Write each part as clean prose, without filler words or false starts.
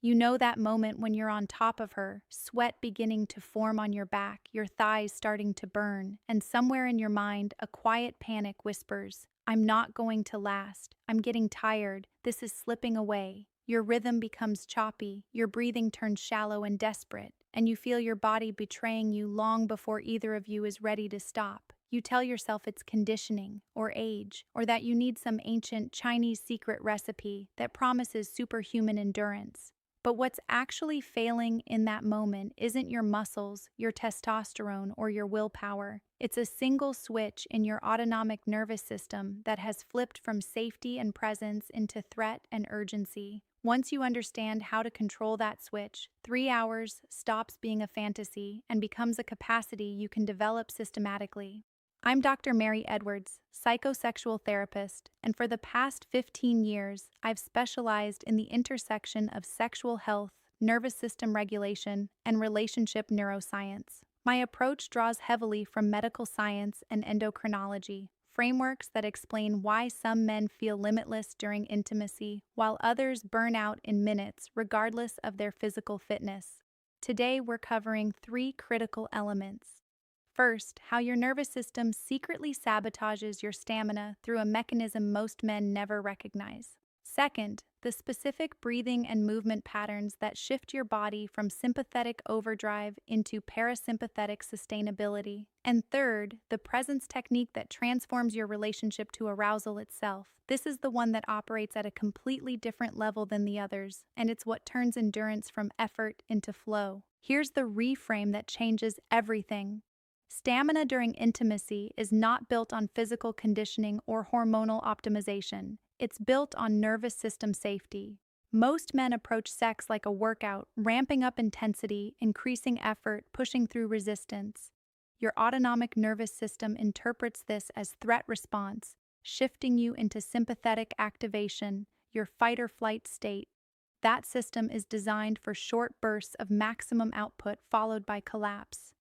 You know that moment when you're on top of her, sweat beginning to form on your back, your thighs starting to burn, and somewhere in your mind, a quiet panic whispers, "I'm not going to last. I'm getting tired. This is slipping away." Your rhythm becomes choppy, your breathing turns shallow and desperate, and you feel your body betraying you long before either of you is ready to stop. You tell yourself it's conditioning, or age, or that you need some ancient Chinese secret recipe that promises superhuman endurance. But what's actually failing in that moment isn't your muscles, your testosterone, or your willpower. It's a single switch in your autonomic nervous system that has flipped from safety and presence into threat and urgency. Once you understand how to control that switch, 3 hours stops being a fantasy and becomes a capacity you can develop systematically. I'm Dr. Mary Edwards, psychosexual therapist, and for the past 15 years, I've specialized in the intersection of sexual health, nervous system regulation, and relationship neuroscience. My approach draws heavily from medical science and endocrinology, frameworks that explain why some men feel limitless during intimacy, while others burn out in minutes, regardless of their physical fitness. Today, we're covering 3 critical elements. First, how your nervous system secretly sabotages your stamina through a mechanism most men never recognize. Second, the specific breathing and movement patterns that shift your body from sympathetic overdrive into parasympathetic sustainability. And third, the presence technique that transforms your relationship to arousal itself. This is the one that operates at a completely different level than the others, and it's what turns endurance from effort into flow. Here's the reframe that changes everything. Stamina during intimacy is not built on physical conditioning or hormonal optimization. It's built on nervous system safety. Most men approach sex like a workout, ramping up intensity, increasing effort, pushing through resistance. Your autonomic nervous system interprets this as threat response, shifting you into sympathetic activation, your fight or flight state. That system is designed for short bursts of maximum output followed by collapse.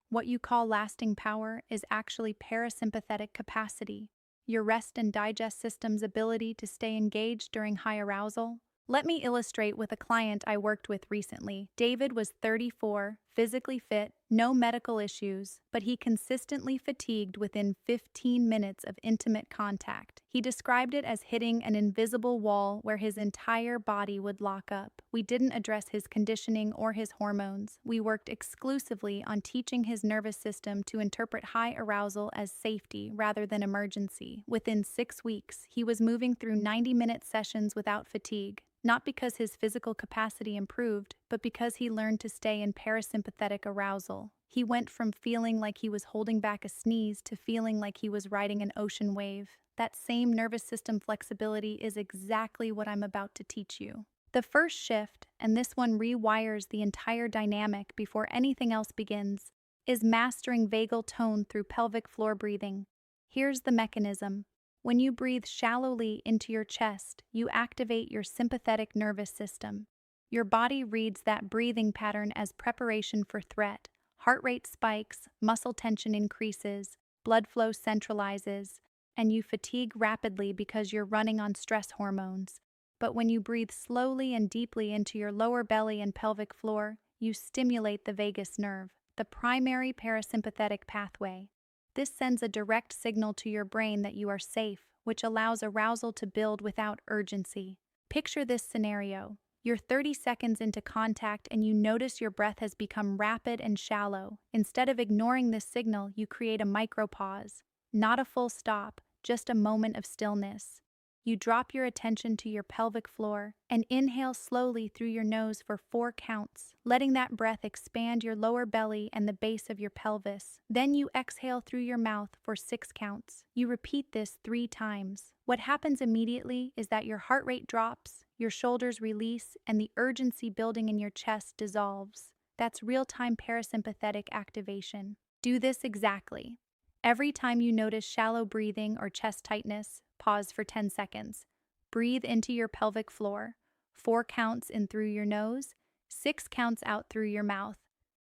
What you call lasting power is actually parasympathetic capacity, your rest and digest system's ability to stay engaged during high arousal. Let me illustrate with a client I worked with recently. David was 34, physically fit, no medical issues, but he consistently fatigued within 15 minutes of intimate contact. He described it as hitting an invisible wall where his entire body would lock up. We didn't address his conditioning or his hormones. We worked exclusively on teaching his nervous system to interpret high arousal as safety rather than emergency. Within 6 weeks, he was moving through 90-minute sessions without fatigue. Not because his physical capacity improved, but because he learned to stay in parasympathetic arousal. He went from feeling like he was holding back a sneeze to feeling like he was riding an ocean wave. That same nervous system flexibility is exactly what I'm about to teach you. The first shift, and this one rewires the entire dynamic before anything else begins, is mastering vagal tone through pelvic floor breathing. Here's the mechanism. When you breathe shallowly into your chest, you activate your sympathetic nervous system. Your body reads that breathing pattern as preparation for threat. Heart rate spikes, muscle tension increases, blood flow centralizes, and you fatigue rapidly because you're running on stress hormones. But when you breathe slowly and deeply into your lower belly and pelvic floor, you stimulate the vagus nerve, the primary parasympathetic pathway. This sends a direct signal to your brain that you are safe, which allows arousal to build without urgency. Picture this scenario. You're 30 seconds into contact and you notice your breath has become rapid and shallow. Instead of ignoring this signal, you create a micropause. Not a full stop, just a moment of stillness. You drop your attention to your pelvic floor and inhale slowly through your nose for 4 counts, letting that breath expand your lower belly and the base of your pelvis. Then you exhale through your mouth for 6 counts. You repeat this 3 times. What happens immediately is that your heart rate drops, your shoulders release, and the urgency building in your chest dissolves. That's real-time parasympathetic activation. Do this exactly. Every time you notice shallow breathing or chest tightness, pause for 10 seconds. Breathe into your pelvic floor. 4 counts in through your nose, 6 counts out through your mouth.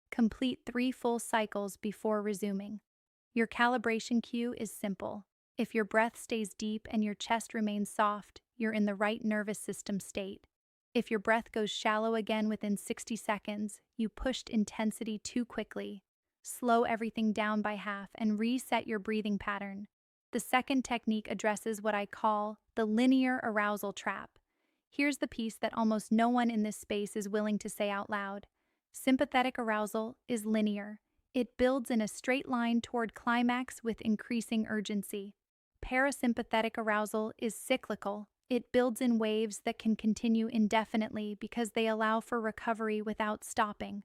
Complete 3 full cycles before resuming. Your calibration cue is simple. If your breath stays deep and your chest remains soft, you're in the right nervous system state. If your breath goes shallow again within 60 seconds, you pushed intensity too quickly. Slow everything down by half and reset your breathing pattern. The second technique addresses what I call the linear arousal trap. Here's the piece that almost no one in this space is willing to say out loud. Sympathetic arousal is linear. It builds in a straight line toward climax with increasing urgency. Parasympathetic arousal is cyclical. It builds in waves that can continue indefinitely because they allow for recovery without stopping.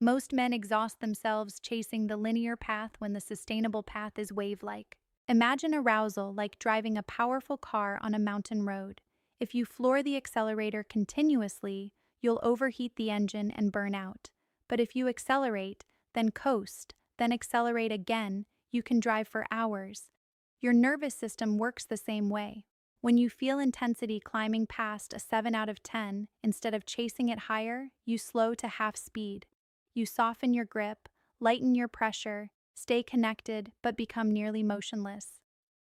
Most men exhaust themselves chasing the linear path when the sustainable path is wave-like. Imagine arousal like driving a powerful car on a mountain road. If you floor the accelerator continuously, you'll overheat the engine and burn out. But if you accelerate, then coast, then accelerate again, you can drive for hours. Your nervous system works the same way. When you feel intensity climbing past a 7 out of 10, instead of chasing it higher, you slow to half speed. You soften your grip, lighten your pressure, stay connected, but become nearly motionless.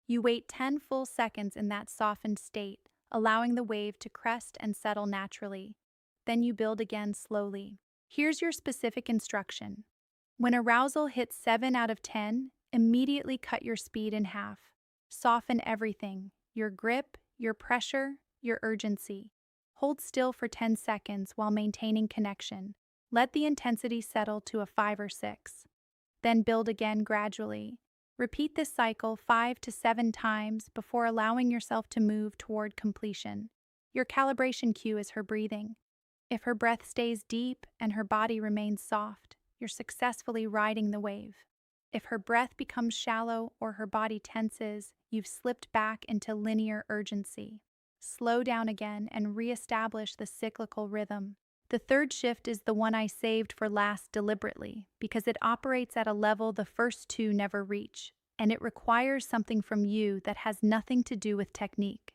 You wait 10 full seconds in that softened state, allowing the wave to crest and settle naturally. Then you build again slowly. Here's your specific instruction. When arousal hits 7 out of 10, immediately cut your speed in half. Soften everything, your grip, your pressure, your urgency. Hold still for 10 seconds while maintaining connection. Let the intensity settle to a 5 or 6. Then build again gradually. Repeat this cycle 5 to 7 times before allowing yourself to move toward completion. Your calibration cue is her breathing. If her breath stays deep and her body remains soft, you're successfully riding the wave. If her breath becomes shallow or her body tenses, you've slipped back into linear urgency. Slow down again and reestablish the cyclical rhythm. The third shift is the one I saved for last deliberately because it operates at a level the first two never reach, and it requires something from you that has nothing to do with technique.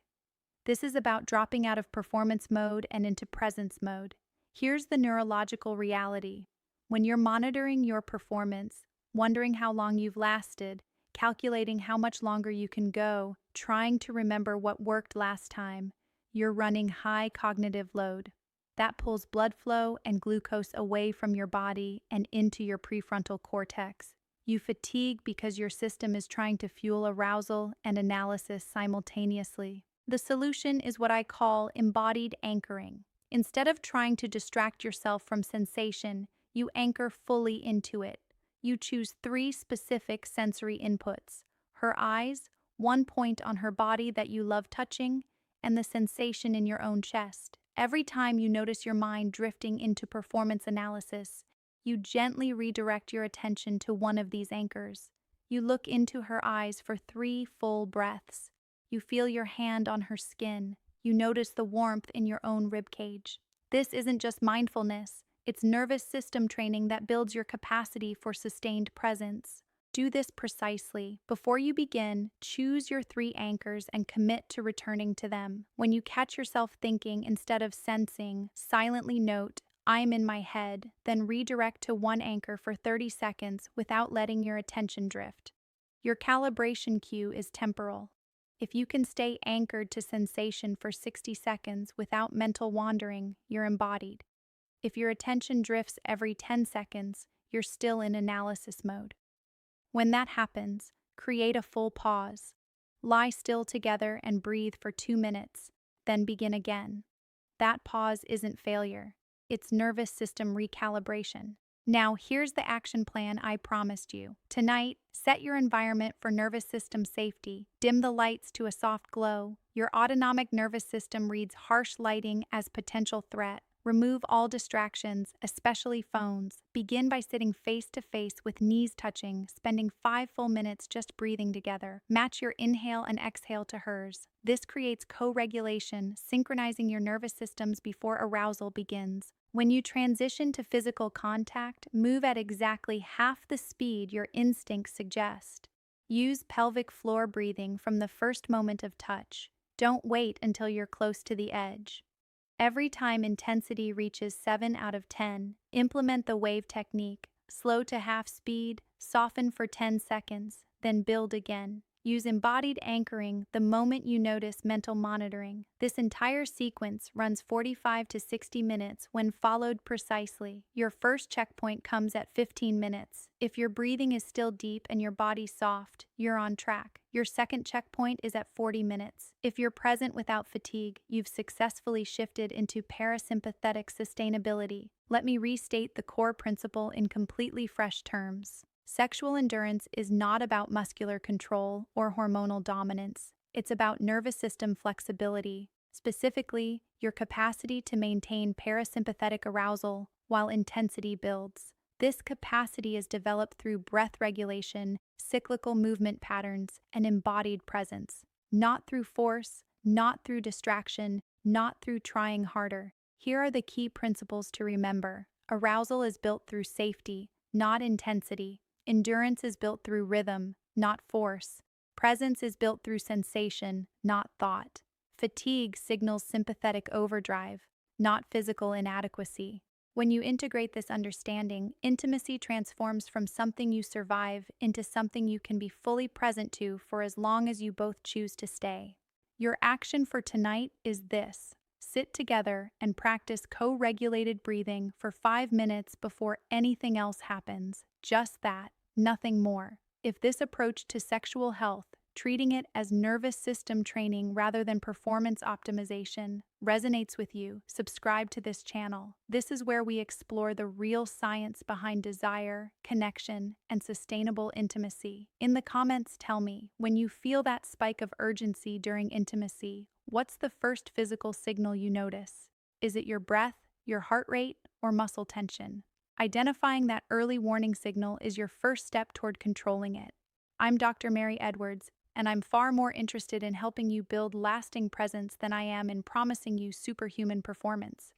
This is about dropping out of performance mode and into presence mode. Here's the neurological reality. When you're monitoring your performance, wondering how long you've lasted, calculating how much longer you can go, trying to remember what worked last time, you're running high cognitive load. That pulls blood flow and glucose away from your body and into your prefrontal cortex. You fatigue because your system is trying to fuel arousal and analysis simultaneously. The solution is what I call embodied anchoring. Instead of trying to distract yourself from sensation, you anchor fully into it. You choose 3 specific sensory inputs: her eyes, one point on her body that you love touching, and the sensation in your own chest. Every time you notice your mind drifting into performance analysis, you gently redirect your attention to one of these anchors. You look into her eyes for 3 full breaths. You feel your hand on her skin. You notice the warmth in your own ribcage. This isn't just mindfulness, it's nervous system training that builds your capacity for sustained presence. Do this precisely. Before you begin, choose your 3 anchors and commit to returning to them. When you catch yourself thinking instead of sensing, silently note, "I'm in my head," then redirect to one anchor for 30 seconds without letting your attention drift. Your calibration cue is temporal. If you can stay anchored to sensation for 60 seconds without mental wandering, you're embodied. If your attention drifts every 10 seconds, you're still in analysis mode. When that happens, create a full pause. Lie still together and breathe for 2 minutes, then begin again. That pause isn't failure, it's nervous system recalibration. Now, here's the action plan I promised you. Tonight, set your environment for nervous system safety. Dim the lights to a soft glow. Your autonomic nervous system reads harsh lighting as potential threat. Remove all distractions, especially phones. Begin by sitting face to face with knees touching, spending 5 full minutes just breathing together. Match your inhale and exhale to hers. This creates co-regulation, synchronizing your nervous systems before arousal begins. When you transition to physical contact, move at exactly half the speed your instincts suggest. Use pelvic floor breathing from the first moment of touch. Don't wait until you're close to the edge. Every time intensity reaches 7 out of 10, implement the wave technique. Slow to half speed, soften for 10 seconds, then build again. Use embodied anchoring the moment you notice mental monitoring. This entire sequence runs 45 to 60 minutes when followed precisely. Your first checkpoint comes at 15 minutes. If your breathing is still deep and your body soft, you're on track. Your second checkpoint is at 40 minutes. If you're present without fatigue, you've successfully shifted into parasympathetic sustainability. Let me restate the core principle in completely fresh terms. Sexual endurance is not about muscular control or hormonal dominance. It's about nervous system flexibility, specifically your capacity to maintain parasympathetic arousal while intensity builds. This capacity is developed through breath regulation, cyclical movement patterns, and embodied presence, not through force, not through distraction, not through trying harder. Here are the key principles to remember. Arousal is built through safety, not intensity. Endurance is built through rhythm, not force. Presence is built through sensation, not thought. Fatigue signals sympathetic overdrive, not physical inadequacy. When you integrate this understanding, intimacy transforms from something you survive into something you can be fully present to for as long as you both choose to stay. Your action for tonight is this. Sit together and practice co-regulated breathing for 5 minutes before anything else happens. Just that, nothing more. If this approach to sexual health, treating it as nervous system training rather than performance optimization, resonates with you, subscribe to this channel. This is where we explore the real science behind desire, connection, and sustainable intimacy. In the comments, tell me, when you feel that spike of urgency during intimacy, what's the first physical signal you notice? Is it your breath, your heart rate, or muscle tension? Identifying that early warning signal is your first step toward controlling it. I'm Dr. Mary Edwards, and I'm far more interested in helping you build lasting presence than I am in promising you superhuman performance.